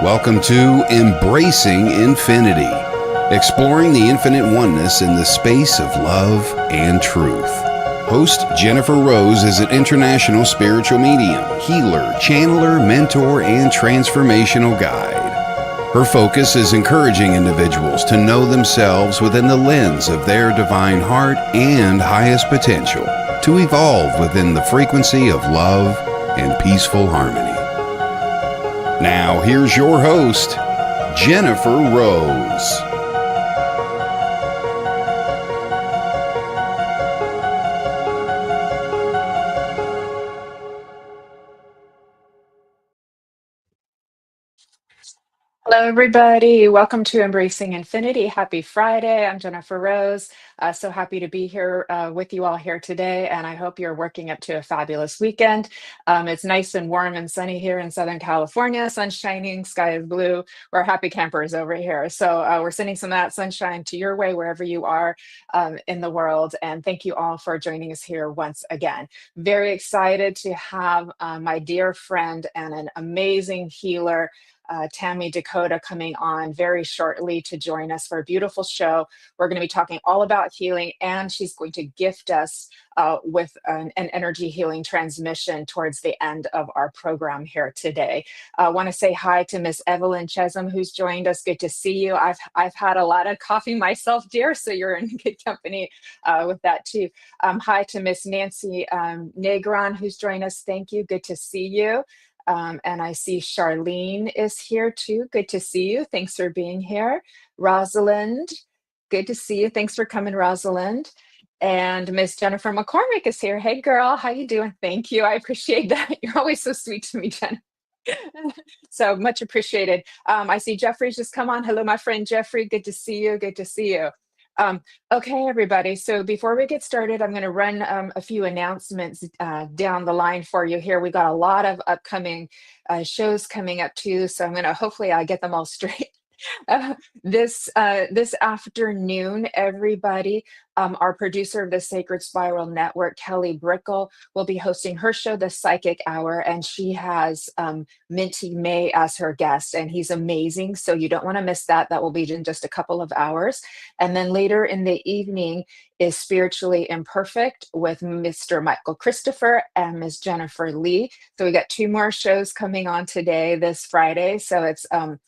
Welcome to Embracing Infinity, exploring the infinite oneness in the space of love and truth. Host Jennifer Rose is an international spiritual medium, healer, channeler, mentor, and transformational guide. Her focus is encouraging individuals to know themselves within the lens of their divine heart and highest potential, to evolve within the frequency of love and peaceful harmony. Now, here's your host, Jennifer Rose. Hello, everybody. Welcome to Embracing Infinity. Happy Friday. I'm Jennifer Rose. So happy to be here with you all here today. And I hope you're working up to a fabulous weekend. It's nice and warm and sunny here in Southern California. Sun's shining, sky is blue. We're happy campers over here. So we're sending some of that sunshine to your way, wherever you are in the world. And thank you all for joining us here once again. Very excited to have my dear friend and an amazing healer, Tammy Descoteaux, coming on very shortly to join us for a beautiful show. We're going to be talking all about healing, and she's going to gift us with an energy healing transmission towards the end of our program here today. I want to say hi to Miss Evelyn Chesham, who's joined us. Good to see you. I've had a lot of coffee myself, dear, so you're in good company with that too. Hi to Miss Nancy Negron, who's joined us. Thank you. Good to see you. And I see Charlene is here too. Good to see you. Thanks for being here. Rosalind, good to see you. Thanks for coming, Rosalind. And Miss Jennifer McCormick is here. Hey, girl, how you doing? Thank you. I appreciate that. You're always so sweet to me, Jen. So much appreciated. I see Jeffrey's just come on. Hello, my friend Jeffrey. Good to see you. Good to see you. Okay, everybody. So before we get started, I'm going to run a few announcements down the line for you here. We got a lot of upcoming shows coming up too. So I'm going to hopefully I get them all straight. This afternoon, everybody, our producer of the Sacred Spiral Network, Kelly Brickle, will be hosting her show, The Psychic Hour, and she has Minty May as her guest, and he's amazing. So you don't want to miss that. That will be in just a couple of hours. And then later in the evening is Spiritually Imperfect with Mr. Michael Christopher and Miss Jennifer Lee. So we got two more shows coming on today, this Friday. So it's a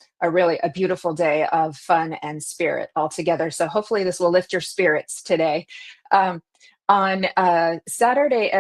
beautiful day of fun and spirit all together. So hopefully this will lift your spirits today. On Saturday,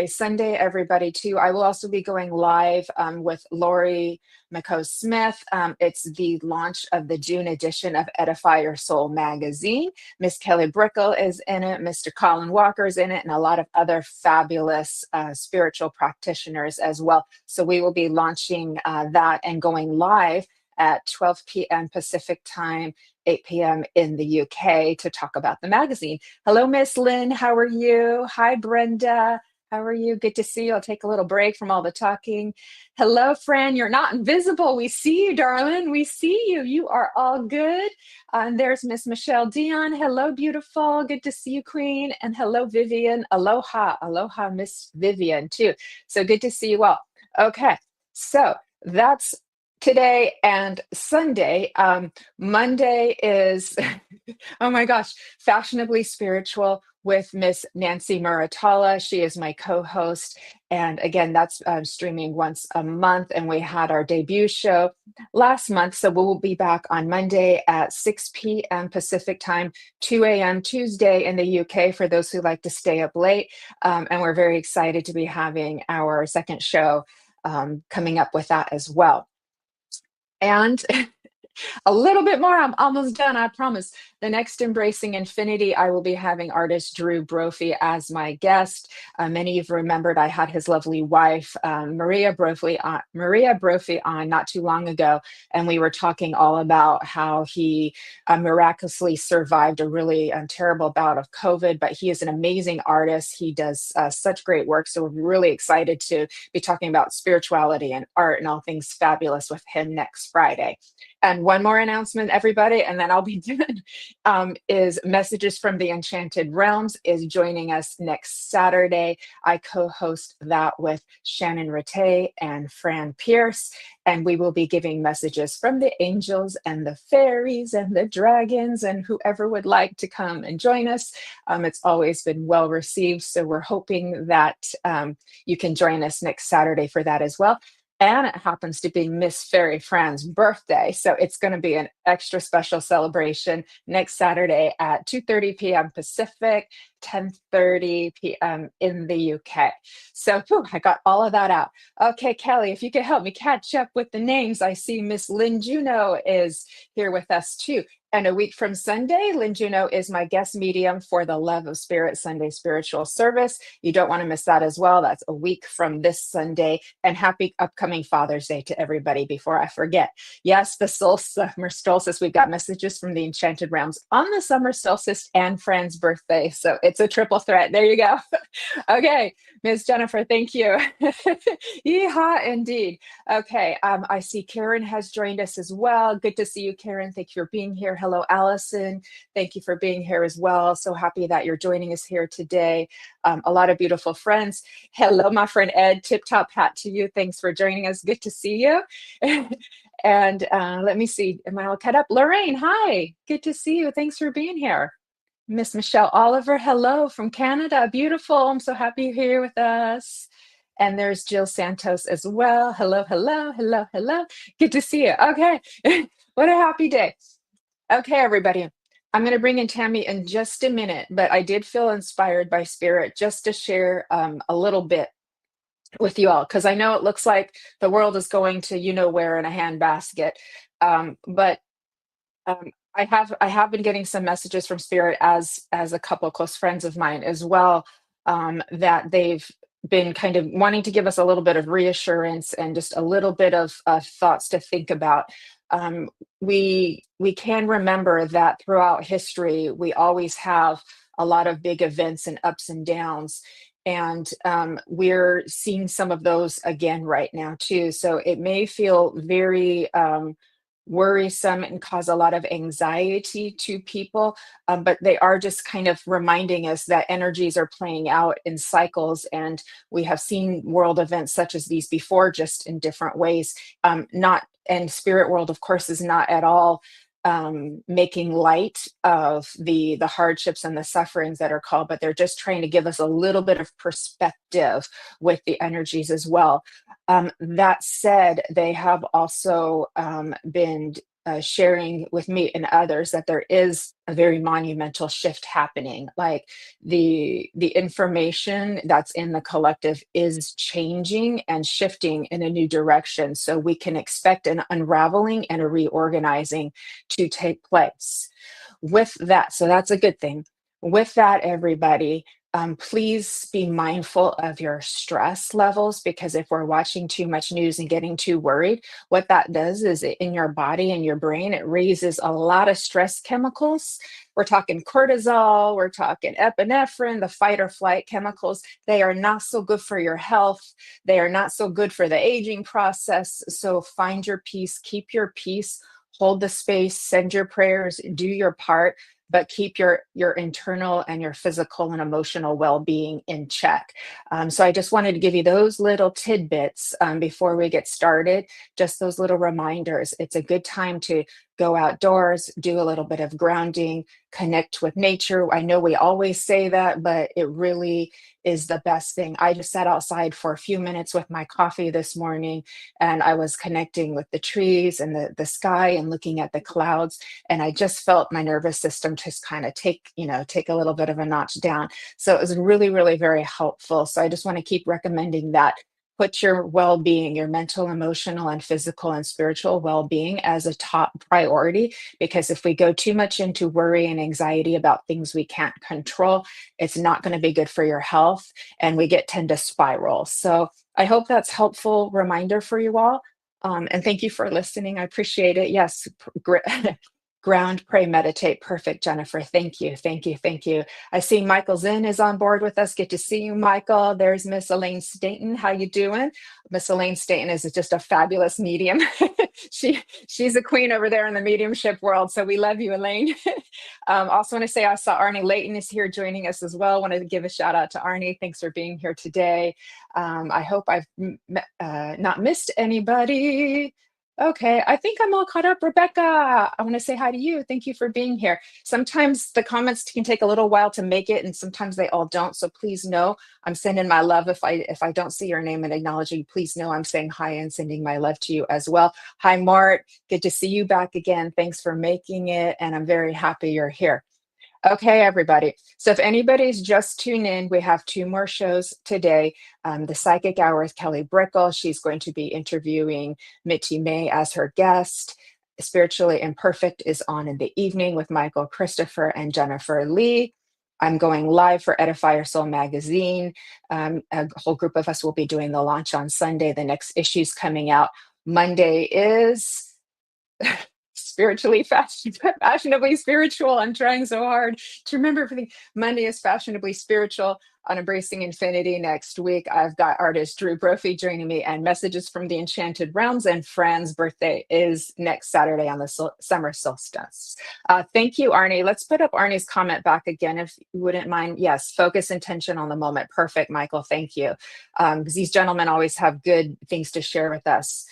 Sunday, everybody too. I will also be going live with Lori McCoe Smith. It's the launch of the June edition of Edify Your Soul magazine. Miss Kelly Brickle is in it. Mr. Colin Walker is in it, and a lot of other fabulous spiritual practitioners as well. So we will be launching that and going live at 12 p.m. Pacific time, 8 p.m. in the UK to talk about the magazine. Hello, Miss Lynn. How are you? Hi, Brenda. How are you? Good to see you. I'll take a little break from all the talking. Hello, Fran. You're not invisible. We see you, darling. We see you. You are all good. And there's Miss Michelle Dion. Hello, beautiful. Good to see you, Queen. And hello, Vivian. Aloha. Aloha, Miss Vivian, too. So good to see you all. Okay. So that's today and Sunday. Monday is, oh my gosh, Fashionably Spiritual with Miss Nancy Muratalla. She is my co-host. And again, that's streaming once a month. And we had our debut show last month. So we will be back on Monday at 6 p.m. Pacific time, 2 a.m. Tuesday in the UK for those who like to stay up late. And we're very excited to be having our second show coming up with that as well. And a little bit more. I'm almost done, I promise. The next Embracing Infinity, I will be having artist Drew Brophy as my guest. Many of you remembered I had his lovely wife, Maria Brophy on not too long ago. And we were talking all about how he miraculously survived a really terrible bout of COVID, but he is an amazing artist. He does such great work. So we're really excited to be talking about spirituality and art and all things fabulous with him next Friday. And one more announcement, everybody, and then I'll be done. Is Messages from the Enchanted Realms is joining us next Saturday. I co-host that with Shannon Rattay and Fran Pierce, and we will be giving messages from the angels and the fairies and the dragons and whoever would like to come and join us. It's always been well received, so we're hoping that you can join us next Saturday for that as well. And it happens to be Miss Fairy Fran's birthday, so it's going to be an extra special celebration next Saturday at 2:30 p.m. Pacific, 10:30 p.m. in the UK. So whew, I got all of that out. Okay, Kelly, if you could help me catch up with the names. I see Miss Lynn Juno is here with us too. And a week from Sunday, Lynn Juno is my guest medium for the Love of Spirit Sunday spiritual service. You don't want to miss that as well. That's a week from this Sunday. And happy upcoming Father's Day to everybody before I forget. Yes, the summer solstice, we've got messages from the Enchanted Realms on the summer solstice and Fran's birthday. So it's a triple threat. There you go. Okay, Ms. Jennifer, thank you. Yeehaw, indeed. Okay, I see Karen has joined us as well. Good to see you, Karen. Thank you for being here. Hello, Allison. Thank you for being here as well. So happy that you're joining us here today. A lot of beautiful friends. Hello, my friend Ed. Tip top hat to you. Thanks for joining us. Good to see you. And let me see. Am I all caught up? Lorraine, hi. Good to see you. Thanks for being here. Miss Michelle Oliver, hello from Canada. Beautiful. I'm so happy you're here with us. And there's Jill Santos as well. Hello, hello, hello, hello. Good to see you. Okay. What a happy day. Okay, everybody. I'm going to bring in Tammy in just a minute, but I did feel inspired by Spirit just to share a little bit with you all, because I know it looks like the world is going to you know where in a handbasket. But I have been getting some messages from Spirit as a couple of close friends of mine as well, that they've been kind of wanting to give us a little bit of reassurance and just a little bit of thoughts to think about. Um, we can remember that throughout history we always have a lot of big events and ups and downs. And we're seeing some of those again right now too. So it may feel very worrisome and cause a lot of anxiety to people. But they are just kind of reminding us that energies are playing out in cycles. And we have seen world events such as these before, just in different ways. Not, and spirit world, of course, is not at all making light of the hardships and the sufferings that are called, but they're just trying to give us a little bit of perspective with the energies as well. That said, they have also been sharing with me and others that there is a very monumental shift happening. Like the information that's in the collective is changing and shifting in a new direction. So we can expect an unraveling and a reorganizing to take place. With that, so that's a good thing. With that, everybody, please be mindful of your stress levels, because if we're watching too much news and getting too worried, what that does is in your body and your brain, it raises a lot of stress chemicals. We're talking cortisol, we're talking epinephrine, the fight or flight chemicals. They are not so good for your health. They are not so good for the aging process. So find your peace, keep your peace, hold the space, send your prayers, do your part, but keep your internal and your physical and emotional well-being in check. So I just wanted to give you those little tidbits before we get started, just those little reminders. It's a good time to go outdoors, do a little bit of grounding, connect with nature. I know we always say that, but it really is the best thing. I just sat outside for a few minutes with my coffee this morning, and I was connecting with the trees and the sky and looking at the clouds. And I just felt my nervous system just kind of take a little bit of a notch down. So it was really, really very helpful. So I just want to keep recommending that. Put your well-being, your mental, emotional, and physical and spiritual well-being as a top priority, because if we go too much into worry and anxiety about things we can't control, it's not going to be good for your health, and we tend to spiral. So I hope that's helpful reminder for you all. And thank you for listening. I appreciate it. Yes, ground, pray, meditate. Perfect, Jennifer. Thank you. Thank you. Thank you. I see Michael Zinn is on board with us. Good to see you, Michael. There's Miss Elaine Staten. How you doing? Miss Elaine Staten is just a fabulous medium. She's a queen over there in the mediumship world. So we love you, Elaine. Also want to say I saw Arnie Layton is here joining us as well. Want to give a shout out to Arnie. Thanks for being here today. I hope I've not missed anybody. Okay, I think I'm all caught up. Rebecca, I want to say hi to you. Thank you for being here. Sometimes the comments can take a little while to make it, and sometimes they all don't. So please know I'm sending my love. If I don't see your name and acknowledge you, please know I'm saying hi and sending my love to you as well. Hi, Mart. Good to see you back again. Thanks for making it, and I'm very happy you're here. Okay, everybody. So if anybody's just tuned in, we have two more shows today. The Psychic Hour with Kelly Brickle. She's going to be interviewing Mitzi May as her guest. Spiritually Imperfect is on in the evening with Michael Christopher and Jennifer Lee. I'm going live for Edify Your Soul magazine. A whole group of us will be doing the launch on Sunday. The next issue's coming out. Monday is fashionably spiritual. I'm trying so hard to remember everything. Monday is fashionably spiritual on Embracing Infinity. Next week, I've got artist Drew Brophy joining me, and Messages from the Enchanted Realms. And Fran's birthday is next Saturday on the summer solstice. Thank you, Arnie. Let's put up Arnie's comment back again, if you wouldn't mind. Yes, focus intention on the moment. Perfect, Michael. Thank you. Because these gentlemen always have good things to share with us.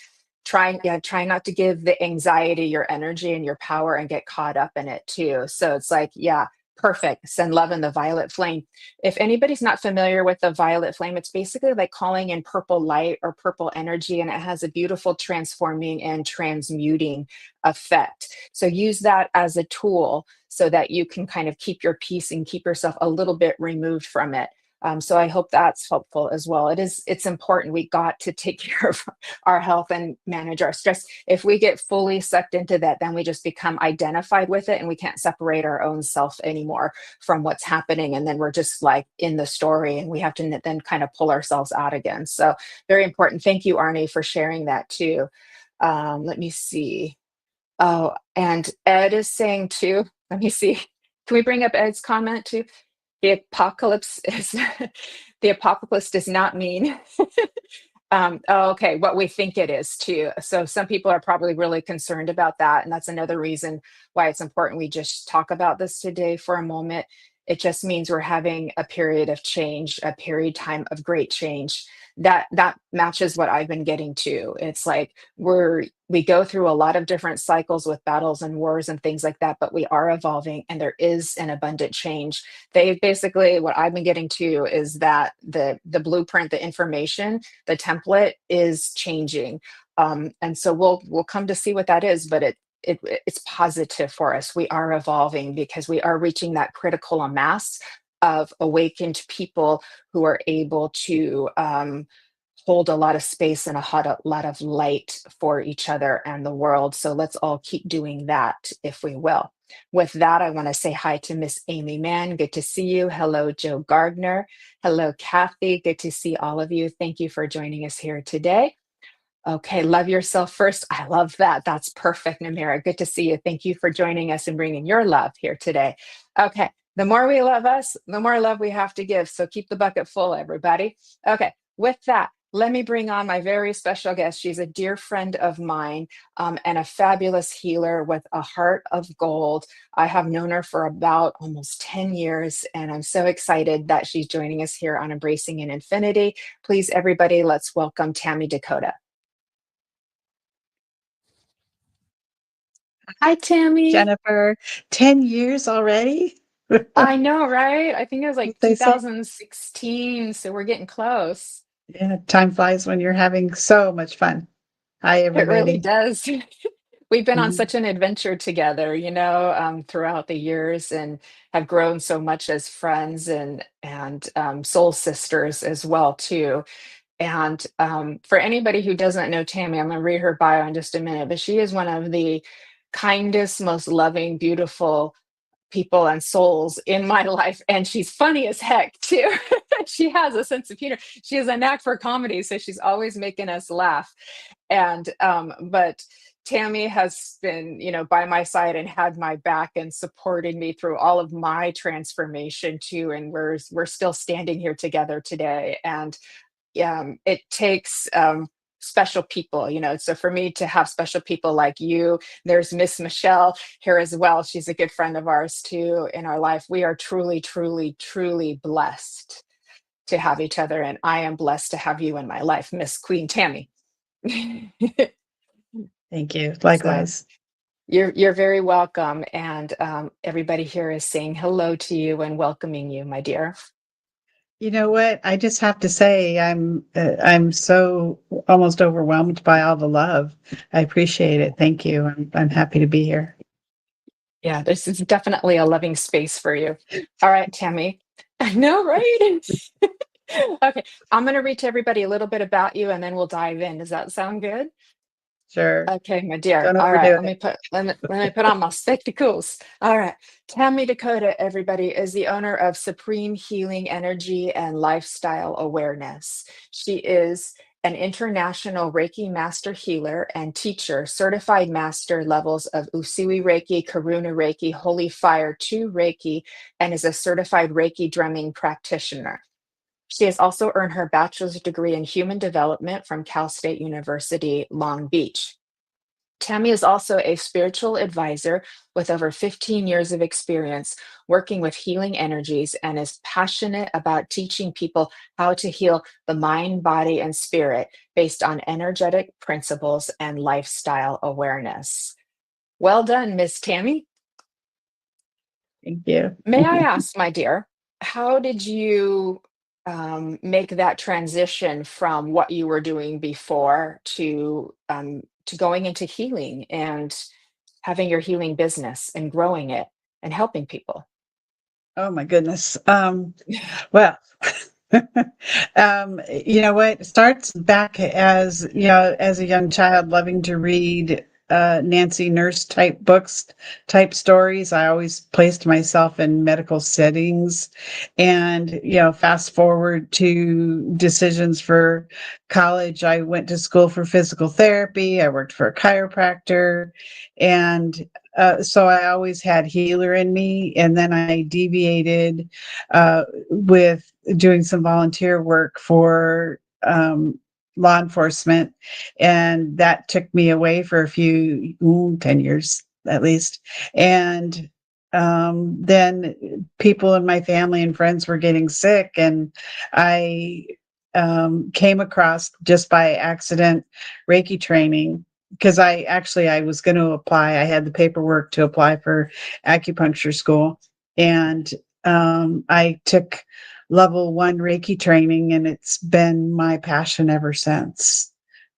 Try not to give the anxiety your energy and your power and get caught up in it too. So it's like, yeah, perfect. Send love in the violet flame. If anybody's not familiar with the violet flame, it's basically like calling in purple light or purple energy, and it has a beautiful transforming and transmuting effect. So use that as a tool so that you can kind of keep your peace and keep yourself a little bit removed from it. So I hope that's helpful as well. It's important. We got to take care of our health and manage our stress. If we get fully sucked into that, then we just become identified with it, and we can't separate our own self anymore from what's happening. And then we're just like in the story, and we have to then kind of pull ourselves out again. So very important. Thank you, Arnie, for sharing that too. Let me see. Oh, and Ed is saying too, let me see. Can we bring up Ed's comment too? The apocalypse is the apocalypse does not mean okay, what we think it is too. So some people are probably really concerned about that, and that's another reason why it's important we just talk about this today for a moment. It just means we're having a period of change, a period time of great change. That matches what I've been getting to. It's like we go through a lot of different cycles with battles and wars and things like that, but we are evolving, and there is an abundant change. They basically, what I've been getting to is that the blueprint, the information, the template is changing. And so we'll come to see what that is, but it's positive for us. We are evolving because we are reaching that critical mass of awakened people who are able to hold a lot of space and a lot of light for each other and the world. So let's all keep doing that, if we will. With that, I want to say hi to Miss Amy Mann. Good to see you. Hello, Joe Gardner. Hello, Kathy. Good to see all of you. Thank you for joining us here today. Okay, love yourself first. I love that. That's perfect, Namira. Good to see you. Thank you for joining us and bringing your love here today. Okay, the more we love us, the more love we have to give. So keep the bucket full, everybody. Okay, with that, let me bring on my very special guest. She's a dear friend of mine and a fabulous healer with a heart of gold. I have known her for about almost 10 years, and I'm so excited that she's joining us here on Embracing in Infinity. Please, everybody, let's welcome Tammy Descoteaux. Hi, Tammy. Jennifer, 10 years already? I know, right? I think it was like They say, 2016, so we're getting close. yeah, time flies when you're having so much fun. Hi, It really everybody. does. We've been on Mhm. such an adventure together, throughout the years, and have grown so much as friends and soul sisters as well too. And for anybody who doesn't know Tammy, I'm going to read her bio in just a minute, but she is one of the kindest, most loving, beautiful people and souls in my life, and she's funny as heck too. She has a sense of humor. She has a knack for comedy, so she's always making us laugh. And but Tammy has been, by my side and had my back and supported me through all of my transformation too, and we're still standing here together today. And it takes special people, so for me to have special people like you, there's Miss Michelle here as well. She's a good friend of ours too in our life. We are truly, truly, truly blessed to have each other, and I am blessed to have you in my life, Miss Queen Tammy. Thank you. So Likewise. you're very welcome, and everybody here is saying hello to you and welcoming you, my dear. You know what? I just have to say I'm so almost overwhelmed by all the love. I appreciate it. Thank you. I'm happy to be here. Yeah, this is definitely a loving space for you. All right, Tammy. I know, right? Okay, I'm going to read to everybody a little bit about you, and then we'll dive in. Does that sound good? Sure. Okay, my dear. Don't All right, overdo let me it. put let me put on my spectacles. All right. Tammy Dakota, everybody, is the owner of Supreme Healing Energy and Lifestyle Awareness. She is an international Reiki master healer and teacher, certified master levels of Usui Reiki, Karuna Reiki, Holy Fire 2 Reiki, and is a certified Reiki drumming practitioner. She has also earned her bachelor's degree in human development from Cal State University, Long Beach. Tammy is also a spiritual advisor with over 15 years of experience working with healing energies and is passionate about teaching people how to heal the mind, body, and spirit based on energetic principles and lifestyle awareness. Well done, Miss Tammy. Thank you. May I ask, my dear, how did you make that transition from what you were doing before to going into healing and having your healing business and growing it and helping people? Oh my goodness. Well, you know what? It starts back as, as a young child loving to read Nancy Nurse type books, type stories. I always placed myself in medical settings. And, fast forward to decisions for college. I went to school for physical therapy. I worked for a chiropractor. And so I always had healer in me. And then I deviated with doing some volunteer work for law enforcement. And that took me away for a few, 10 years at least. And then people in my family and friends were getting sick. And I came across just by accident Reiki training because I was going to apply. I had the paperwork to apply for acupuncture school. And I took level 1 Reiki training, and it's been my passion ever since.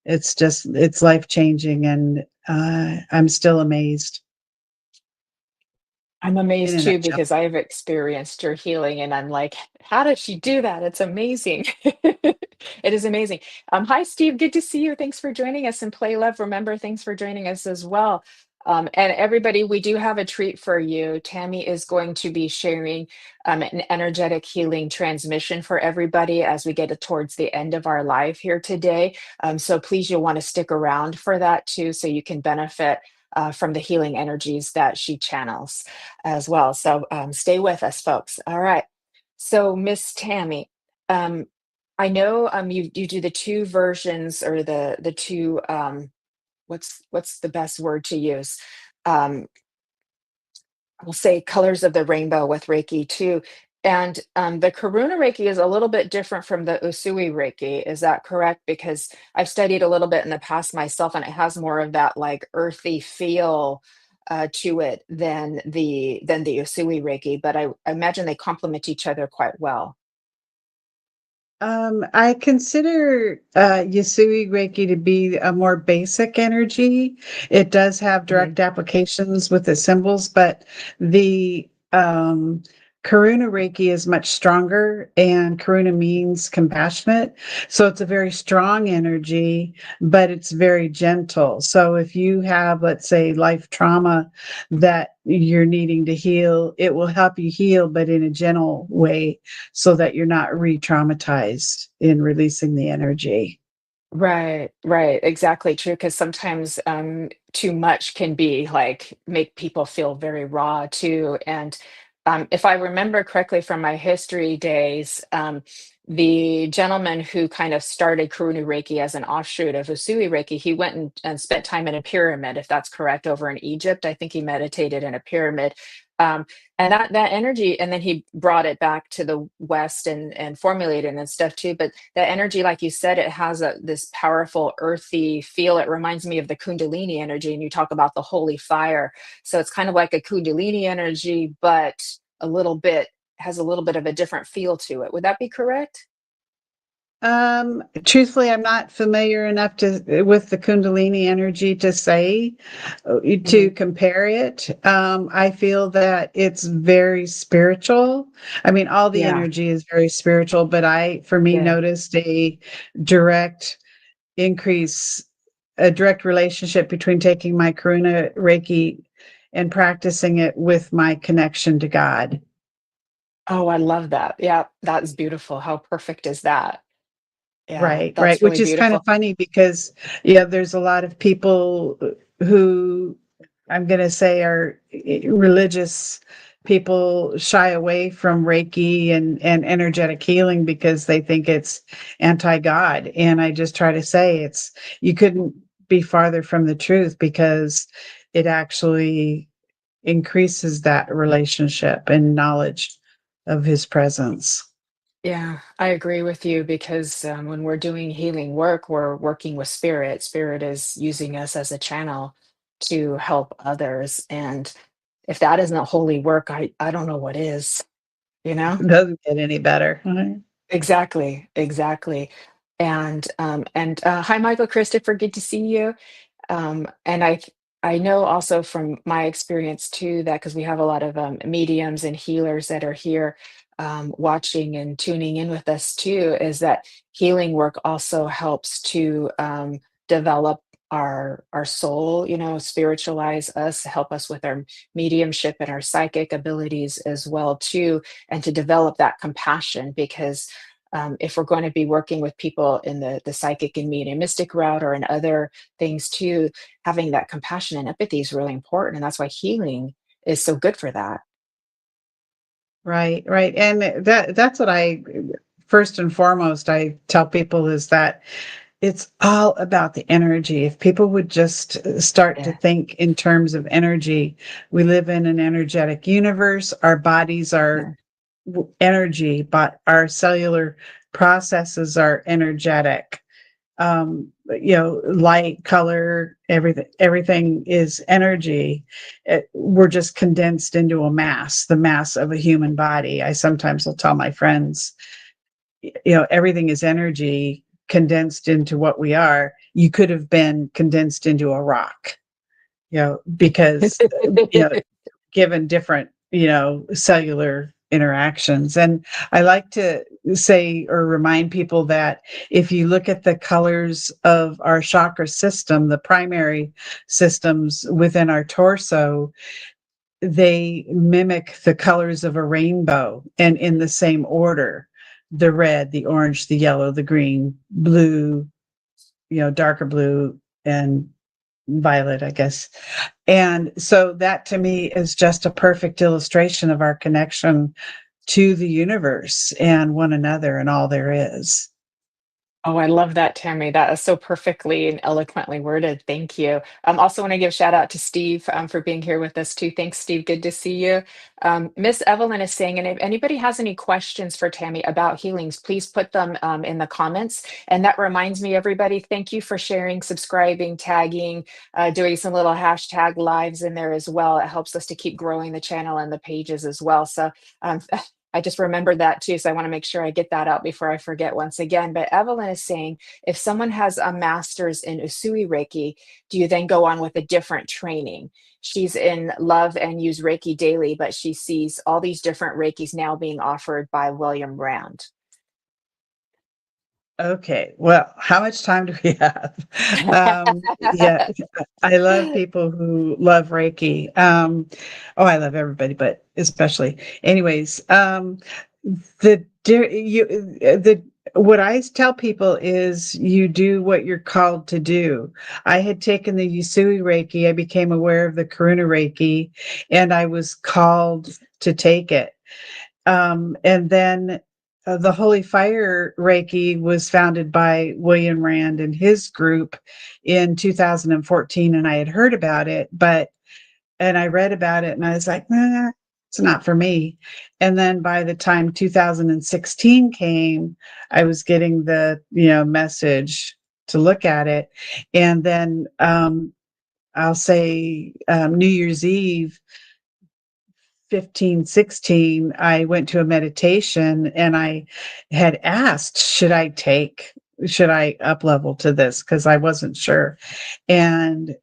It's life changing, and I'm still amazed. I'm In amazed a too nutshell. because I've experienced your healing and I'm like, how does she do that? It's amazing. It is amazing. Hi, Steve. Good to see you. Thanks for joining us in Play Love. Remember, thanks for joining us as well. And everybody, we do have a treat for you. Tammy is going to be sharing an energetic healing transmission for everybody as we get towards the end of our live here today. So please, you'll want to stick around for that too, so you can benefit from the healing energies that she channels as well. So stay with us, folks. All right. So Miss Tammy, um, I know you do the two versions or the two what's the best word to use? Um, we'll say colors of the rainbow with Reiki too. And the Karuna Reiki is a little bit different from the Usui Reiki. Is that correct? Because I've studied a little bit in the past myself, and it has more of that like earthy feel to it than the Usui Reiki. But I imagine they complement each other quite well. I consider Yasui Reiki to be a more basic energy. It does have Mhm. direct applications with the symbols, but the Karuna Reiki is much stronger, and Karuna means compassionate. So it's a very strong energy, but it's very gentle. So if you have, let's say, life trauma that you're needing to heal, it will help you heal, but in a gentle way so that you're not re-traumatized in releasing the energy. Right, right, exactly true. Because sometimes too much can be like make people feel very raw too. And if I remember correctly from my history days, the gentleman who kind of started Karuna Reiki as an offshoot of Usui Reiki, he went and spent time in a pyramid, if that's correct, over in Egypt. I think he meditated in a pyramid. Um, and that energy, and then he brought it back to the West and formulated and stuff too. But that energy, like you said, it has this powerful earthy feel. It reminds me of the Kundalini energy, and you talk about the holy fire. So it's kind of like a Kundalini energy, but a little bit has a little bit of a different feel to it. Would that be correct? Truthfully, I'm not familiar enough with the Kundalini energy to say, to Mhm. compare it. I feel that it's very spiritual. I mean, all the Yeah, energy is very spiritual, but for me, yeah. noticed direct increase, a direct relationship between taking my Karuna Reiki and practicing it with my connection to God. Oh, I love that. Yeah, that's beautiful. How perfect is that? Yeah, Right, right, that's which really is kind of beautiful. funny because, yeah, there's a lot of people who I'm gonna say are religious people shy away from Reiki and energetic healing because they think it's anti-God. And I just try to say you couldn't be farther from the truth because it actually increases that relationship and knowledge of his presence. Yeah, I agree with you because when we're doing healing work, we're working with spirit. Spirit is using us as a channel to help others. And if that isn't holy work, I don't know what is, you know? It doesn't get any better. Mhm. Exactly, exactly. And hi, Michael Christopher, good to see you. And I know also from my experience too that because we have a lot of mediums and healers that are here watching and tuning in with us too, is that healing work also helps to develop our soul, spiritualize us, help us with our mediumship and our psychic abilities as well too, and to develop that compassion because if we're going to be working with people in the psychic and mediumistic route or in other things too, having that compassion and empathy is really important. And that's why healing is so good for that. Right, right. And that's what I first and foremost I tell people is that it's all about the energy. If people would just start to Yeah. think in terms of energy, we live in an energetic universe. Our bodies are Yeah. energy, but our cellular processes are energetic. Light, color, everything is energy. We're just condensed into a mass, the mass of a human body. I sometimes will tell my friends, everything is energy condensed into what we are. You could have been condensed into a rock, because given different, cellular interactions. And I like to say or remind people that if you look at the colors of our chakra system, the primary systems within our torso, they mimic the colors of a rainbow and in the same order: the red, the orange, the yellow, the green, blue, darker blue, and violet, I guess. And so that to me is just a perfect illustration of our connection to the universe and one another and all there is. Oh, I love that, Tammy. That is so perfectly and eloquently worded. Thank you. Also want to give shout out to Steve for being here with us too. Thanks, Steve. Good to see you. Miss Evelyn is saying, and if anybody has any questions for Tammy about healings, please put them in the comments. And that reminds me, everybody, thank you for sharing, subscribing, tagging, doing some little hashtag lives in there as well. It helps us to keep growing the channel and the pages as well. So I just remembered that too. So I want to make sure I get that out before I forget once again. But Evelyn is saying if someone has a master's in Usui Reiki, do you then go on with a different training? She's in love and use Reiki daily, but she sees all these different Reikis now being offered by William Rand. Okay. Well, how much time do we have? Yeah, I love people who love Reiki. I love everybody, but especially. Anyways, the dear you the what I tell people is you do what you're called to do. I had taken the Usui Reiki. I became aware of the Karuna Reiki, and I was called to take it. And then the Holy Fire Reiki was founded by William Rand and his group in 2014, and I had heard about it, and I read about it, and I was like, nah, it's not for me. And then by the time 2016 came, I was getting the message to look at it, and then I'll say New Year's Eve 15, 16, I went to a meditation and I had asked, should I up level to this? Because I wasn't sure. And,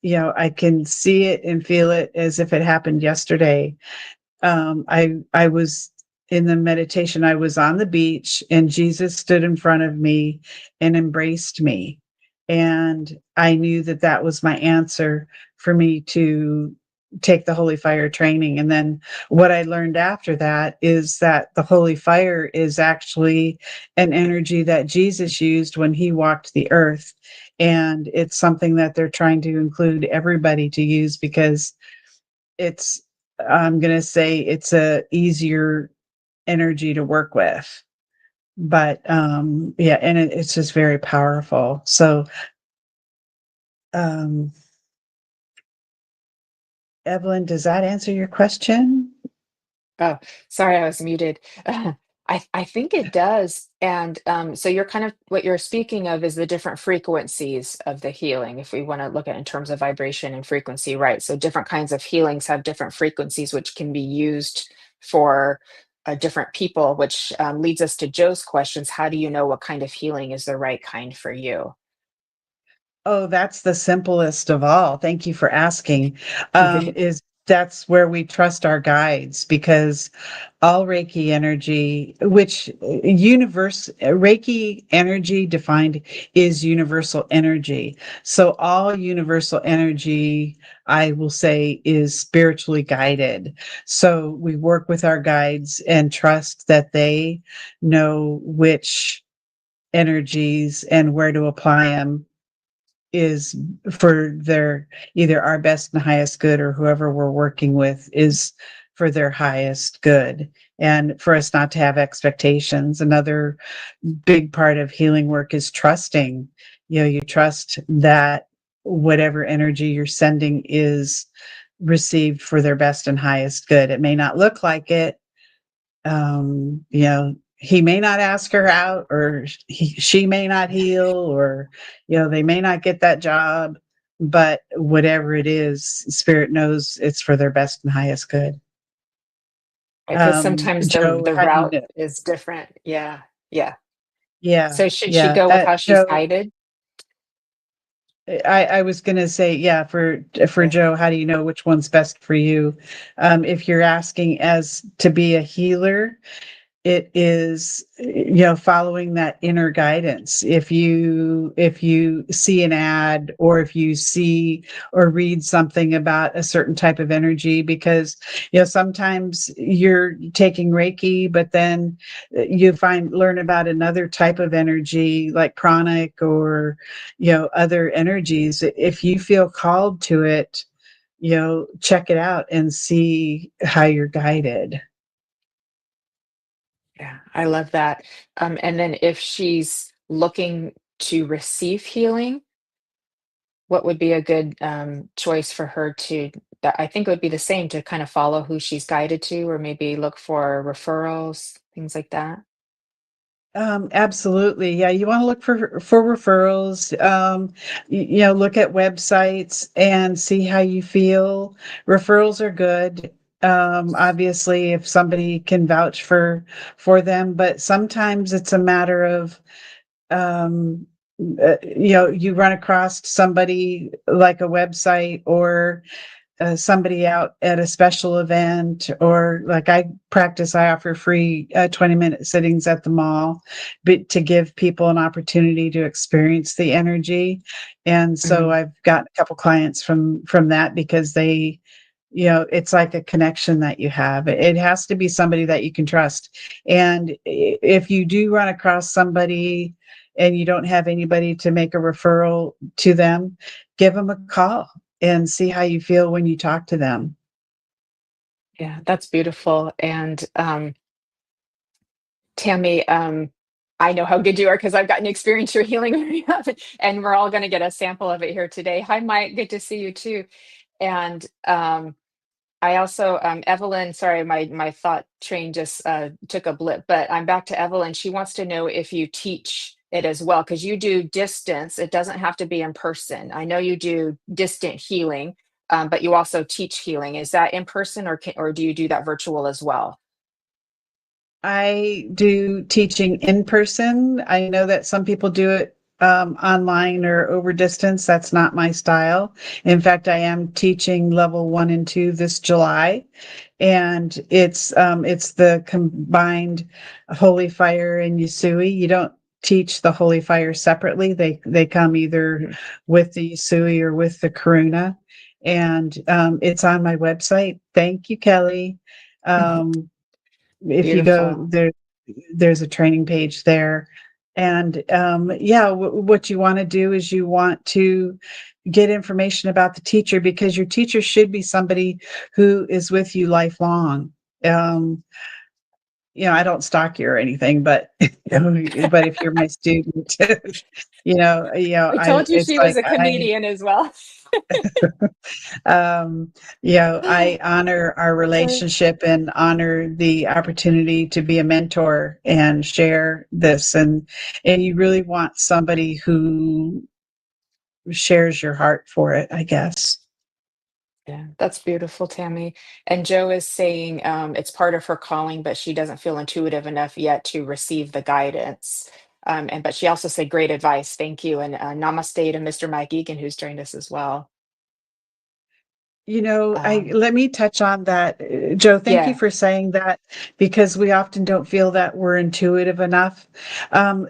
I can see it and feel it as if it happened yesterday. I was in the meditation, I was on the beach and Jesus stood in front of me and embraced me. And I knew that that was my answer for me to take the Holy Fire training. And then what I learned after that is that the Holy Fire is actually an energy that Jesus used when he walked the earth. And it's something that they're trying to include everybody to use because it's I'm going to say it's a easier energy to work with. But yeah, and it's just very powerful. So um Evelyn, does that answer your question? Oh, sorry, I was muted. I think it does. And so you're kind of what you're speaking of is the different frequencies of the healing, if we want to look at it in terms of vibration and frequency, right? So different kinds of healings have different frequencies, which can be used for different people, which leads us to Joe's questions. How do you know what kind of healing is the right kind for you? Oh, that's the simplest of all. Thank you for asking. Is That's where we trust our guides because all Reiki energy, which Reiki energy defined is universal energy. So all universal energy, I will say, is spiritually guided. So we work with our guides and trust that they know which energies and where to apply them is for their either our best and highest good or whoever we're working with is for their highest good and for us not to have expectations. Another big part of healing work is trusting. You trust that whatever energy you're sending is received for their best and highest good. It may not look like it. He may not ask her out, or she may not heal, or they may not get that job, but whatever it is, spirit knows it's for their best and highest good. Because sometimes Joe, the how do you route know? is different. Yeah. Yeah. Yeah, So should she yeah. go with how she's Joe, guided? I was gonna say, yeah, for Okay. Joe, how do you know which one's best for you? If you're asking as to be a healer, it is following that inner guidance. If you see an ad, or if you see or read something about a certain type of energy, because sometimes you're taking Reiki, but then you learn about another type of energy like pranic, or other energies. If you feel called to it, check it out and see how you're guided. Yeah, I love that. And then if she's looking to receive healing, what would be a good choice for her to, that I think it would be the same to kind of follow who she's guided to, or maybe look for referrals, things like that. Absolutely. Yeah, you want to look for referrals. Look at websites and see how you feel. Referrals are good. Obviously, if somebody can vouch for them, but sometimes it's a matter of um, you run across somebody like a website, or somebody out at a special event, or like I offer free 20-minute sittings at the mall, but to give people an opportunity to experience the energy. And so Mhm. I've got a couple clients from that, because they, it's like a connection that you have. It has to be somebody that you can trust. And if you do run across somebody and you don't have anybody to make a referral to them, give them a call and see how you feel when you talk to them. Yeah, that's beautiful. And Tammy, I know how good you are because I've gotten to experience your healing very often, and we're all going to get a sample of it here today. Hi, Mike. Good to see you too. And I also, Evelyn, sorry, my thought train just took a blip, but I'm back to Evelyn. She wants to know if you teach it as well, because you do distance. It doesn't have to be in person. I know you do distant healing, but you also teach healing. Is that in person, or do you do that virtual as well? I do teaching in person. I know that some people do it online or over distance. That's not my style. In fact, I am teaching level 1 and 2 this July, and it's the combined holy fire and Yusui. You don't teach the holy fire separately. They come either with the Yusui or with the Karuna, and it's on my website. Thank you, Kelly. Um, if you go Beautiful. there, there's a training page there. And yeah, what you want to do is you want to get information about the teacher, because your teacher should be somebody who is with you lifelong. um I don't stalk you or anything, but but if you're my student, I I told you it's she was like a comedian as well. um I honor our relationship and honor the opportunity to be a mentor and share this, and you really want somebody who shares your heart for it, I guess. Yeah, that's beautiful, Tammy. And Joe is saying it's part of her calling, but she doesn't feel intuitive enough yet to receive the guidance. But she also said, "Great advice, thank you." And namaste to Mr. Mike Egan, who's joined us as well. I Um, let me touch on that. Joe, thank you yeah, for saying that, because we often don't feel that we're intuitive enough.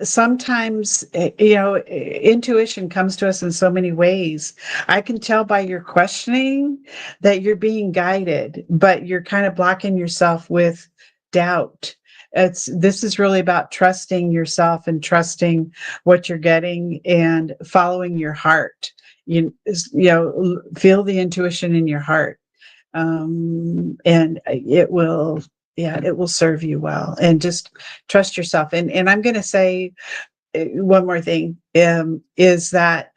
Sometimes, intuition comes to us in so many ways. I can tell by your questioning that you're being guided, but you're kind of blocking yourself with doubt. This is really about trusting yourself and trusting what you're getting and following your heart. Feel the intuition in your heart, and it will, yeah, it will serve you well, and just trust yourself. And I'm going to say one more thing, is that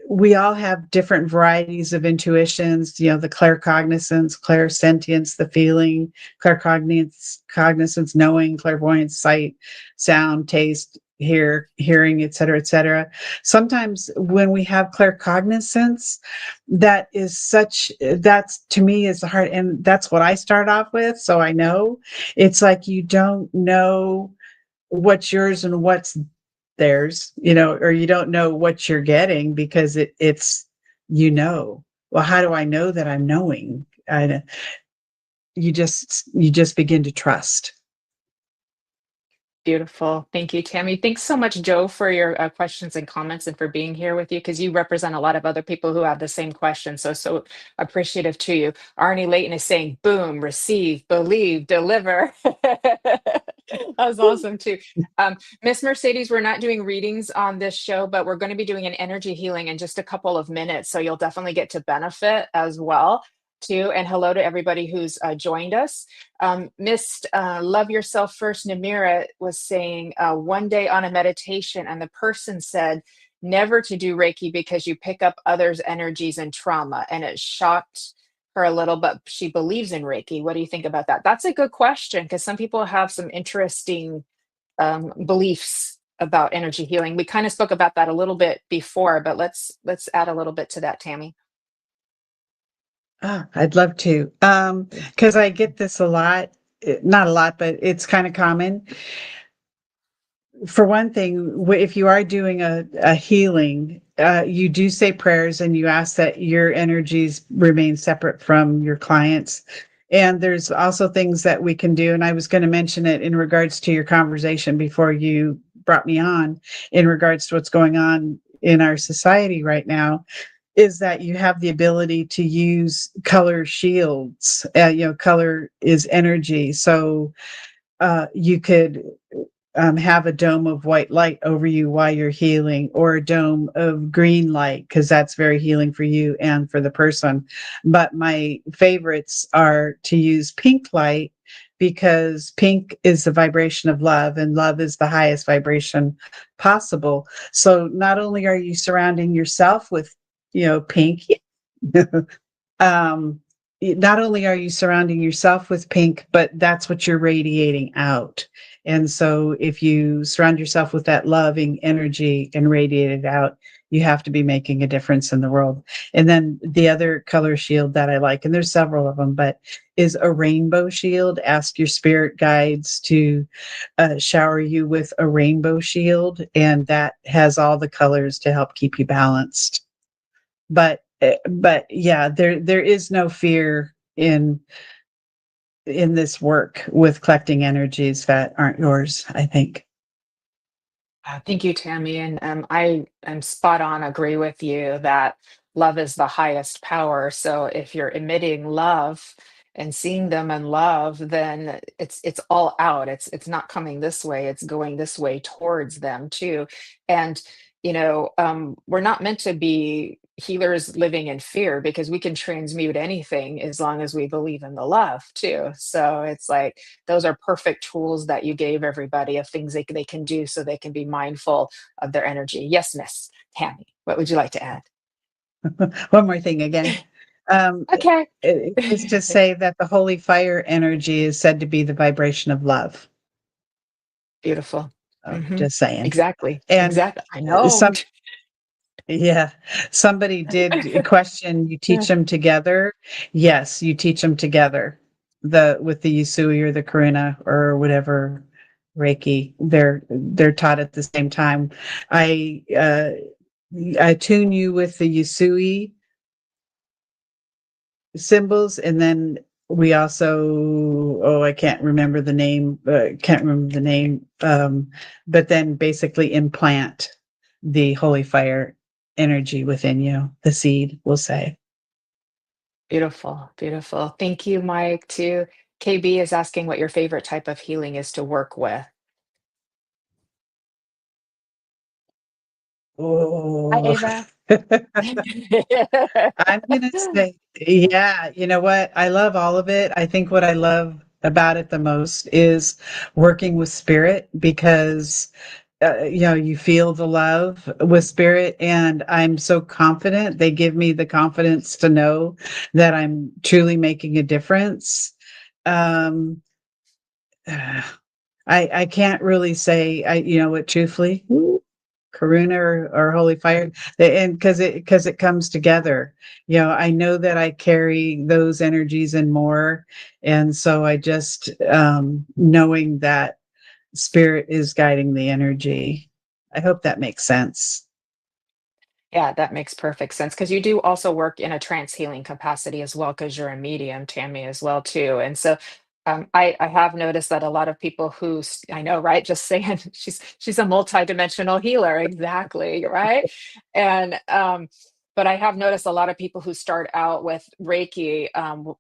we all have different varieties of intuitions, the claircognizance, clairsentience, the feeling, cognizance, knowing, clairvoyance, sight, sound, taste, hearing, et cetera, et cetera. Sometimes when we have claircognizance, that's, to me, is the heart. And that's what I start off with. So I know it's like you don't know what's yours and what's theirs, or you don't know what you're getting, because it's, well, how do I know that I'm knowing? You just begin to trust. beautiful. Thank you, Tammy. Thanks so much, Joe, for your questions and comments, and for being here with you, because you represent a lot of other people who have the same questions. So appreciative to you. Arnie Layton is saying, boom, receive, believe, deliver. That was awesome too. Miss Mercedes, we're not doing readings on this show, but we're going to be doing an energy healing in just a couple of minutes. So you'll definitely get to benefit as well. Too. And hello to everybody who's joined us. Miss Love Yourself First, Namira was saying one day on a meditation, and the person said never to do Reiki because you pick up others' energies and trauma. And it shocked her a little, but she believes in Reiki. What do you think about that? That's a good question, because some people have some interesting beliefs about energy healing. We kind of spoke about that a little bit before, but let's add a little bit to that, Tammy. I'd love to, because I get this a lot. Not a lot, but it's kind of common. For one thing, if you are doing a healing, you do say prayers and you ask that your energies remain separate from your clients. And there's also things that we can do. And I was going to mention it in regards to your conversation before you brought me on, in regards to what's going on in our society right now, is that you have the ability to use color shields. Color is energy. So you could have a dome of white light over you while you're healing, or a dome of green light, because that's very healing for you and for the person. But my favorites are to use pink light, because pink is the vibration of love, and love is the highest vibration possible. So not only are you surrounding yourself with, pink, um, not only are you surrounding yourself with pink, but that's what you're radiating out. And so if you surround yourself with that loving energy and radiate it out, you have to be making a difference in the world. And then the other color shield that I like, and there's several of them, but is a rainbow shield. Ask your spirit guides to shower you with a rainbow shield, and that has all the colors to help keep you balanced. But yeah, there is no fear in this work with collecting energies that aren't yours, I think. Thank you, Tammy. And I am spot on, agree with you that love is the highest power. So if you're emitting love and seeing them in love, then it's all out. It's not coming this way, it's going this way towards them too. And we're not meant to be healers living in fear, because we can transmute anything as long as we believe in the love too. So it's like those are perfect tools that you gave everybody of things they can do so they can be mindful of their energy. Yes, Miss Tammy, what would you like to add? One more thing again. Um, Okay. it is to say that the holy fire energy is said to be the vibration of love. Beautiful. Hmm. Just saying. Exactly. And Exactly. I know. some Yeah, somebody did question, you teach them together? Yes, you teach them together. With the Usui or the Karuna or whatever Reiki, they're taught at the same time. I I tune you with the Usui symbols, and then we also, I can't remember the name, but then basically implant the holy fire energy within you, the seed, we'll say. Beautiful. Beautiful. Thank you, Mike. Too. KB is asking what your favorite type of healing is to work with. Hi, Oh. Ava. I'm gonna say, yeah, you know what? I love all of it. I think what I love about it the most is working with spirit, because you feel the love with spirit, and I'm so confident. They give me the confidence to know that I'm truly making a difference. Um, I can't really say, what, truthfully, Karuna or Holy Fire, and because it comes together. I know that I carry those energies and more, and so I just, knowing that spirit is guiding the energy. I hope that makes sense. Yeah, that makes perfect sense, because you do also work in a trance healing capacity as well, because you're a medium, Tammy, as well too. And so I have noticed that a lot of people I know, right? Just saying she's a multidimensional healer, exactly, right? And but I have noticed a lot of people who start out with Reiki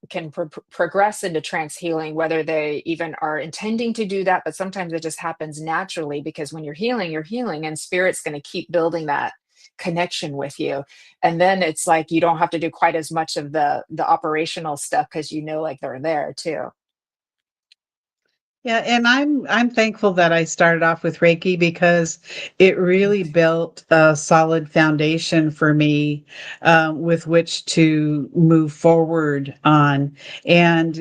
can progress into trance healing, whether they even are intending to do that, but sometimes it just happens naturally, because when you're healing, and spirit's going to keep building that connection with you. And then it's like you don't have to do quite as much of the operational stuff, because like they're there too. Yeah, and I'm thankful that I started off with Reiki, because it really built a solid foundation for me, with which to move forward on. And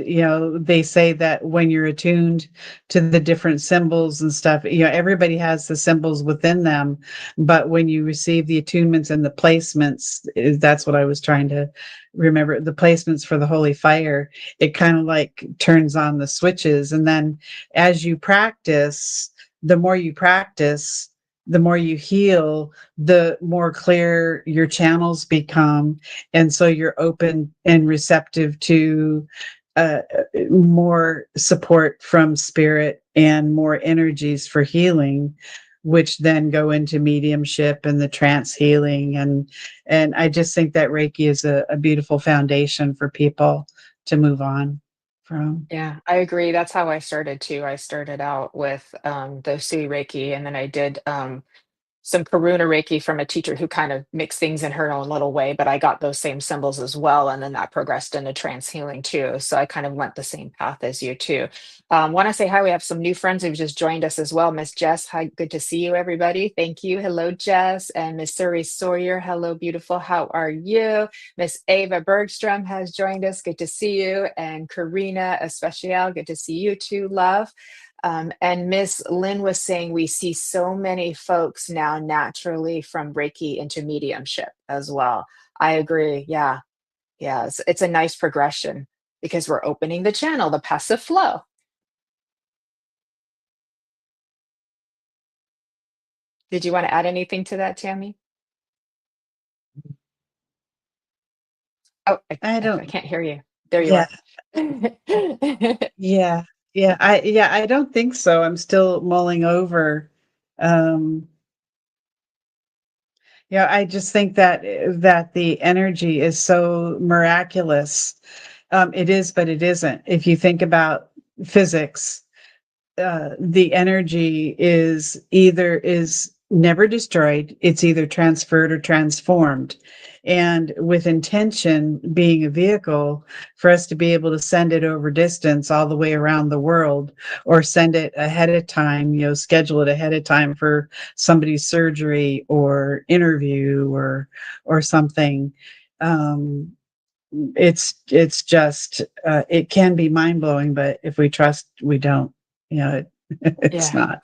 they say that when you're attuned to the different symbols and stuff, everybody has the symbols within them, but when you receive the attunements and the placements, that's what I was trying to remember, the placements for the holy fire. It kind of like turns on the switches, and then as you practice, the more you practice, the more you heal, the more clear your channels become. And so you're open and receptive to more support from spirit and more energies for healing, which then go into mediumship and the trance healing. And I just think that Reiki is a beautiful foundation for people to move on from. Yeah, I agree. That's how I started too. I started out with the Sui Reiki, and then I did some Karuna Reiki from a teacher who kind of mixed things in her own little way, but I got those same symbols as well. And then that progressed into trance healing too. So I kind of went the same path as you too. Want to say hi. We have some new friends who've just joined us as well. Miss Jess, hi, good to see you, everybody. Thank you. Hello, Jess. And Miss Suri Sawyer, hello, beautiful. How are you? Miss Ava Bergstrom has joined us. Good to see you. And Karina Especial, good to see you too, love. And Miss Lynn was saying we see so many folks now naturally from Reiki into mediumship as well. I agree. Yeah. Yeah. It's a nice progression because we're opening the channel, the passive flow. Did you want to add anything to that, Tammy? Oh, I I don't. can't hear you. There you Yeah, are. yeah, I don't think so. I'm still mulling over. Um, I just think that the energy is so miraculous. It is, but it isn't. If you think about physics, the energy is never destroyed. It's either transferred or transformed. And with intention being a vehicle for us to be able to send it over distance all the way around the world, or send it ahead of time, schedule it ahead of time for somebody's surgery or interview or something. Um, it's just it can be mind blowing, but if we trust, we don't. It's Yeah. not.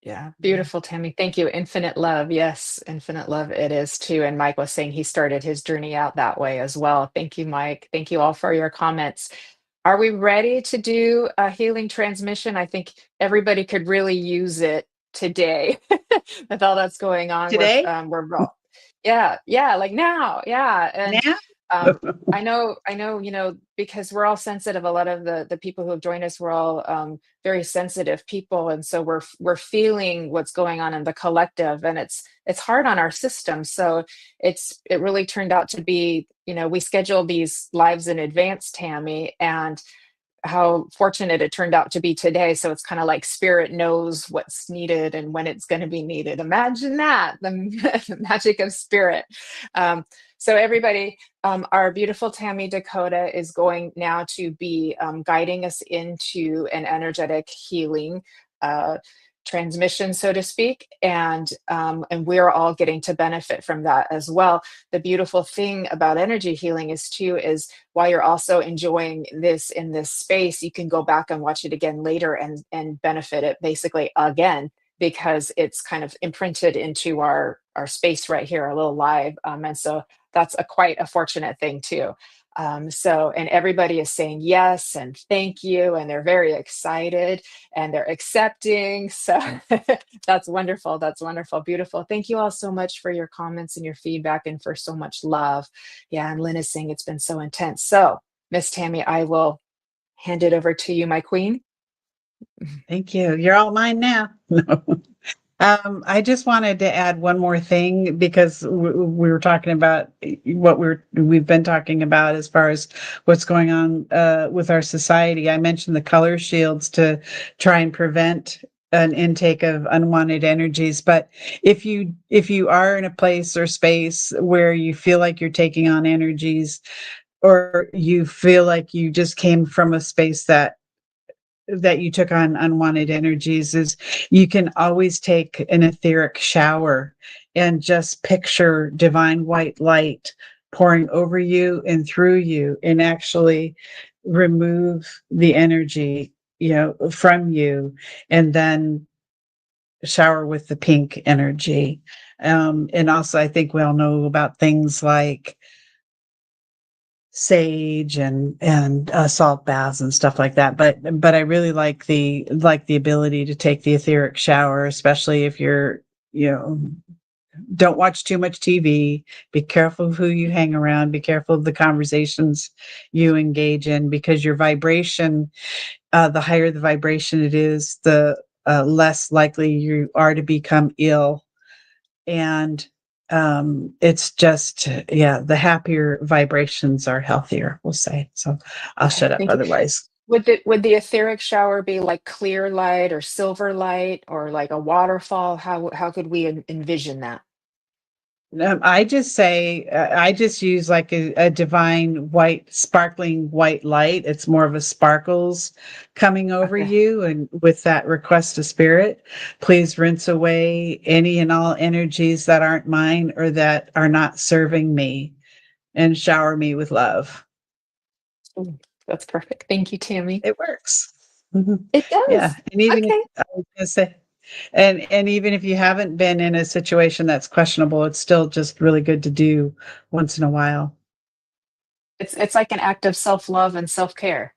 Yeah, beautiful, Tammy. Thank you. Infinite love. Yes, infinite love it is too. And Mike was saying he started his journey out that way as well. Thank you, Mike. Thank you all for your comments. Are we ready to do a healing transmission? I think everybody could really use it today with all that's going on. Today? Yeah, yeah, like now, yeah, and Now? um, I know, because we're all sensitive. A lot of the people who have joined us, we're all very sensitive people, and so we're feeling what's going on in the collective, and it's hard on our system. So it really turned out to be, we schedule these lives in advance, Tammy, and how fortunate it turned out to be today. So it's kind of like spirit knows what's needed and when it's going to be needed. Imagine that, the magic of spirit. So everybody, our beautiful Tammy Descoteaux is going now to be guiding us into an energetic healing transmission, so to speak, and we're all getting to benefit from that as well. The beautiful thing about energy healing is while you're also enjoying this in this space, you can go back and watch it again later and benefit it basically again, because it's kind of imprinted into our space right here, our little live, and so that's quite a fortunate thing too. And everybody is saying yes and thank you, and they're very excited and they're accepting. So that's wonderful. That's wonderful. Beautiful. Thank you all so much for your comments and your feedback and for so much love. Yeah. And Lynn is saying it's been so intense. So, Miss Tammy, I will hand it over to you, my queen. Thank you. You're all mine now. No. I just wanted to add one more thing, because we were talking about what we've been talking about as far as what's going on with our society. I mentioned the color shields to try and prevent an intake of unwanted energies. But if you are in a place or space where you feel like you're taking on energies, or you feel like you just came from a space that you took on unwanted energies, is you can always take an etheric shower and just picture divine white light pouring over you and through you, and actually remove the energy from you, and then shower with the pink energy. And also, I think we all know about things like sage and salt baths and stuff like that, but I really like the ability to take the etheric shower, especially if you're you know don't watch too much TV. Be careful of who you hang around, be careful of the conversations you engage in, because your vibration, the higher the vibration it is, the less likely you are to become ill. And it's just, yeah, the happier vibrations are healthier, we'll say. So I'll Okay. shut up Thank you. otherwise. Would the etheric shower be like clear light or silver light or like a waterfall? How could we envision that? I just say, I just use like a divine white, sparkling white light. It's more of a sparkles coming over Okay. you. And with that request to spirit, please rinse away any and all energies that aren't mine or that are not serving me and shower me with love. Mm, that's perfect. Thank you, Tammy. It works. Mhm. It Yeah. does. And even if Okay. I was gonna say, and even if you haven't been in a situation that's questionable, it's still just really good to do once in a while. It's like an act of self-love and self-care,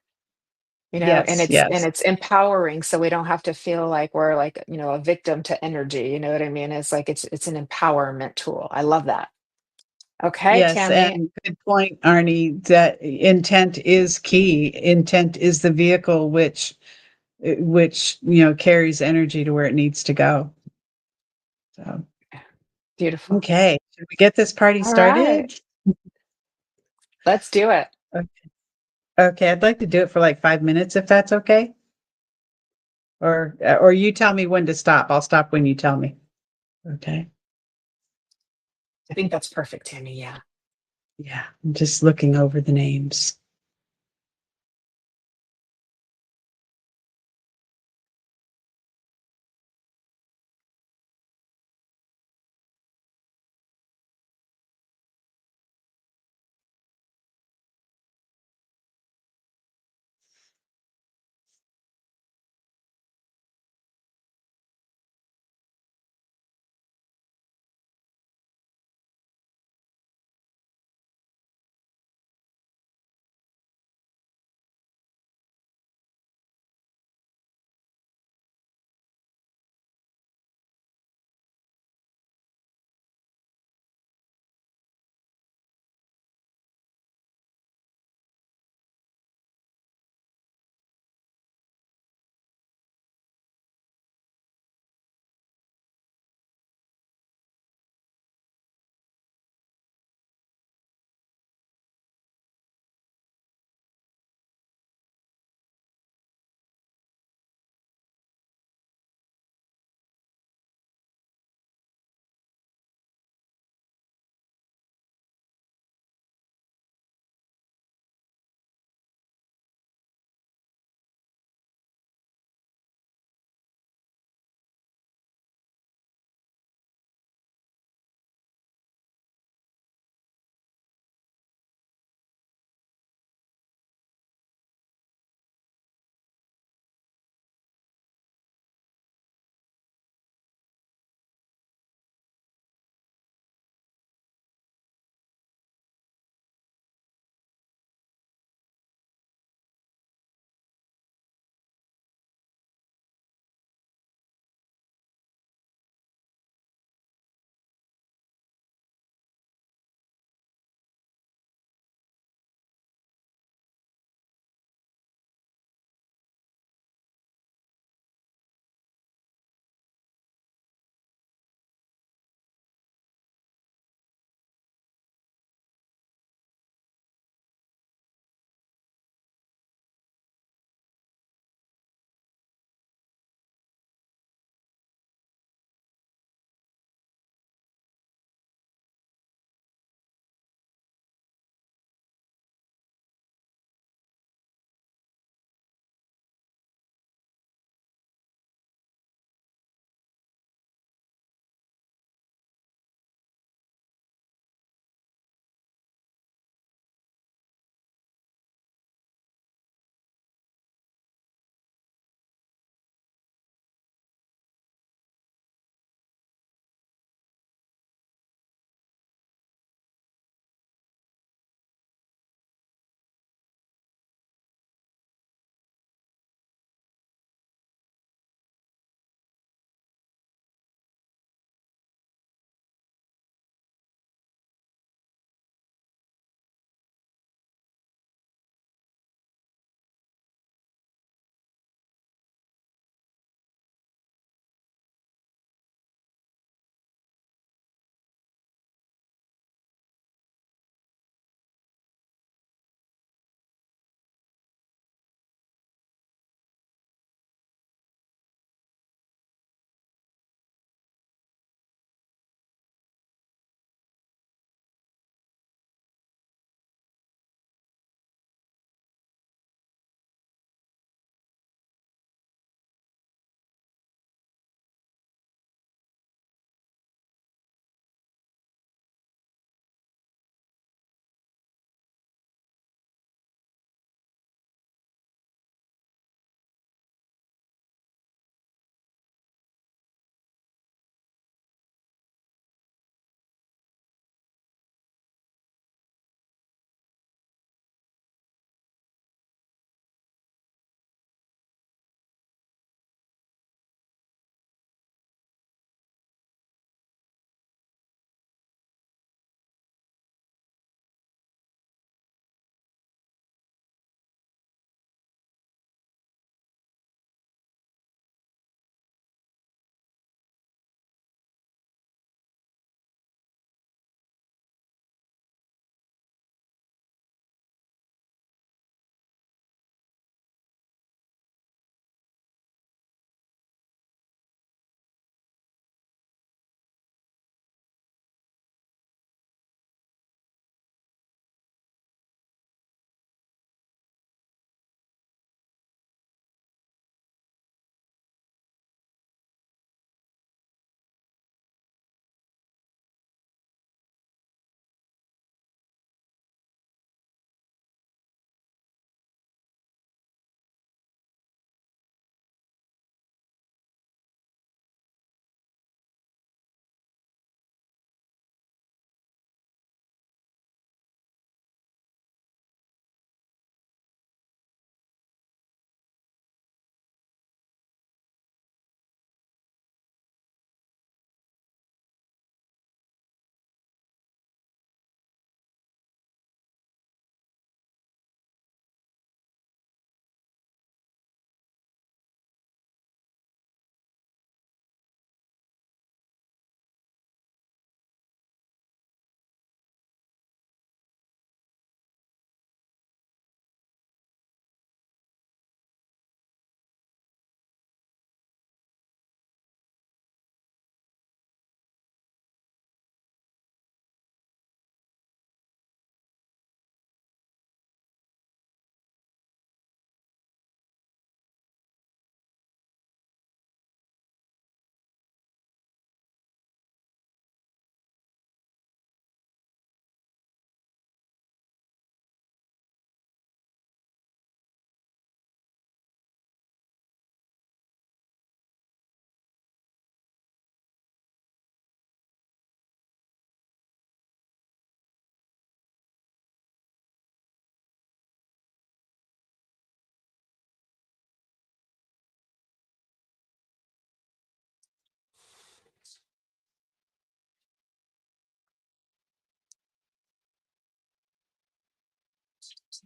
and Yes, yes. it's empowering so we don't have to feel like we're like, a victim to energy, you know what I mean? It's like it's an empowerment tool. I love that. Okay, Yes, Tammy. and good point, Arnie, that intent is key. Intent is the vehicle which carries energy to where it needs to go. So, Beautiful. okay. Should we get this party All right. started? Let's do it. Okay, I'd like to do it for like 5 minutes if that's okay. Or you tell me when to stop. I'll stop when you tell me. Okay. I think that's perfect, Tammy. Yeah. Yeah, I'm just looking over the names.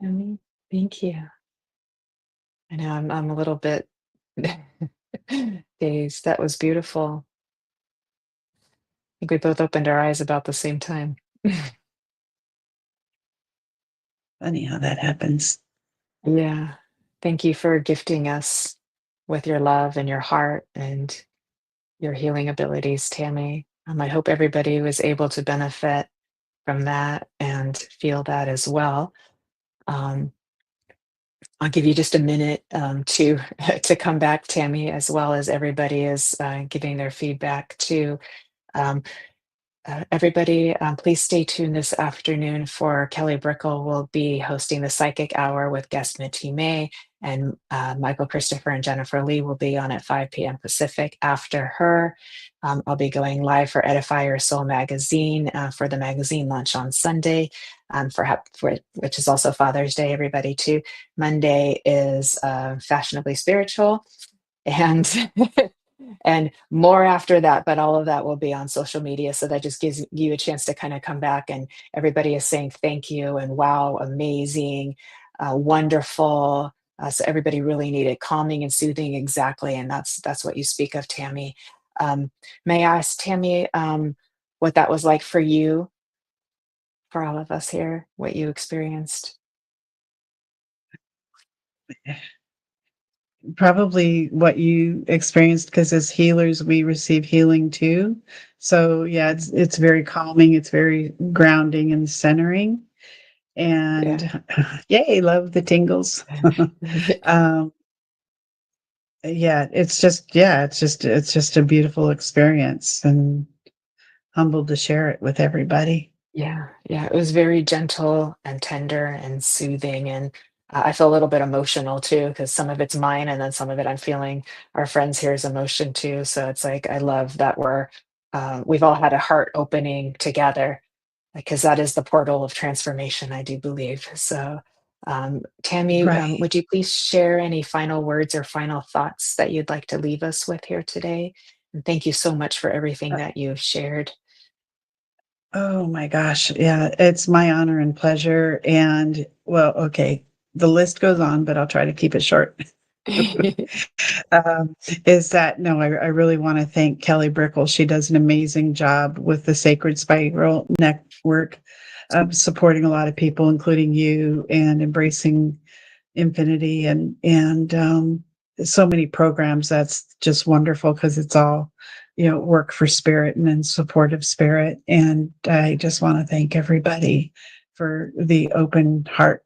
Tammy, thank you. I know I'm a little bit dazed. That was beautiful. I think we both opened our eyes about the same time. Funny how that happens. Yeah. Thank you for gifting us with your love and your heart and your healing abilities, Tammy. I hope everybody was able to benefit from that and feel that as well. Um, I'll give you just a minute to to come back, Tammy, as well as everybody is giving their feedback too. Um, everybody, please stay tuned this afternoon for Kelly Brickle will be hosting the Psychic Hour with guest Mitty May, and Michael Christopher and Jennifer Lee will be on at 5 p.m. Pacific. After her, I'll be going live for Edify Your Soul magazine for the magazine launch on Sunday, which is also Father's Day, everybody, too. Monday is Fashionably Spiritual. And and more after that, but all of that will be on social media, so that just gives you a chance to kind of come back, and everybody is saying thank you and wow, amazing, wonderful. So everybody really needed calming and soothing, exactly, and that's what you speak of, Tammy. May I ask, Tammy, what that was like for you, for all of us here, what you experienced? Probably what you experienced, because as healers, we receive healing too. So yeah, it's very calming, it's very grounding and centering. Yeah. And yay, love the tingles. um, yeah, it's just a beautiful experience, and humbled to share it with everybody. Yeah, yeah, it was very gentle and tender and soothing, and I feel a little bit emotional too because some of it's mine, and then some of it I'm feeling our friends here's emotion too. So it's like I love that we've all had a heart opening together because that is the portal of transformation, I do believe. So, Tammy, Right. would you please share any final words or final thoughts that you'd like to leave us with here today? And thank you so much for everything that you've shared. Oh my gosh. Yeah, it's my honor and pleasure. And well, okay, the list goes on, but I'll try to keep it short. um, is that no, I really want to thank Kelly Brickle. She does an amazing job with the Sacred Spiral Network, supporting a lot of people, including you, and embracing infinity, and so many programs. That's just wonderful because it's all, work for spirit and in support of spirit. And I just want to thank everybody for the open heart.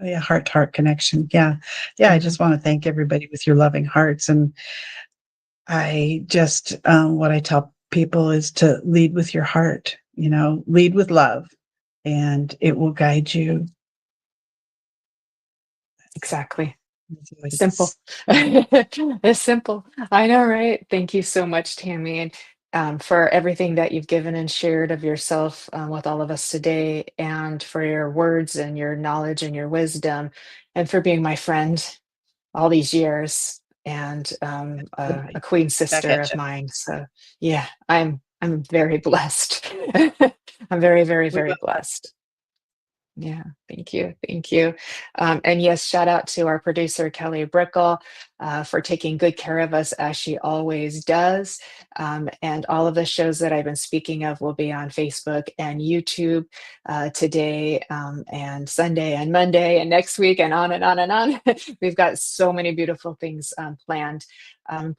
Yeah, heart to heart connection. Yeah. Yeah. I Mhm. just want to thank everybody with your loving hearts. And I just, what I tell people is to lead with your heart, lead with love, and it will guide you. Exactly. That's what it Simple. is. Yeah. It's simple. I know, right? Thank you so much, Tammy, and for everything that you've given and shared of yourself with all of us today, and for your words and your knowledge and your wisdom, and for being my friend all these years, and a Absolutely. queen Back sister at of you. mine. So yeah, I'm very blessed. I'm very, very, We very both are. blessed. Yeah, thank you. Thank you. And yes, shout out to our producer, Kelly Brickle, for taking good care of us as she always does. And all of the shows that I've been speaking of will be on Facebook and YouTube today, and Sunday and Monday and next week and on and on and on. We've got so many beautiful things planned.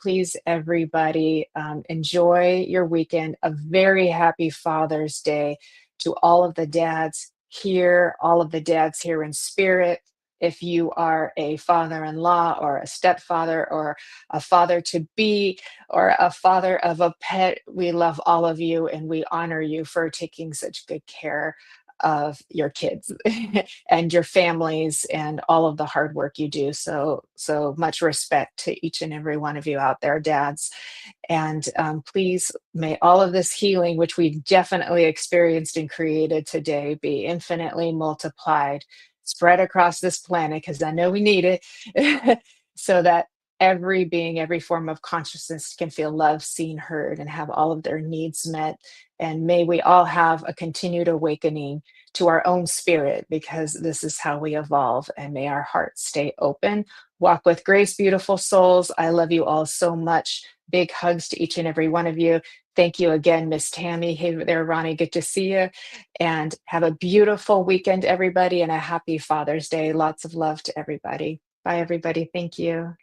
Please, everybody, enjoy your weekend. A very happy Father's Day to all of the dads here, all of the dads here in spirit. If you are a father in law or a stepfather or a father to be or a father of a pet, we love all of you and we honor you for taking such good care of your kids and your families and all of the hard work you do. So much respect to each and every one of you out there, dads. And please, may all of this healing, which we've definitely experienced and created today, be infinitely multiplied, spread across this planet, because I know we need it, so that every being, every form of consciousness can feel loved, seen, heard, and have all of their needs met. And may we all have a continued awakening to our own spirit, because this is how we evolve. And may our hearts stay open. Walk with grace, beautiful souls. I love you all so much. Big hugs to each and every one of you. Thank you again, Miss Tammy. Hey there, Ronnie. Good to see you. And have a beautiful weekend, everybody, and a happy Father's Day. Lots of love to everybody. Bye, everybody. Thank you.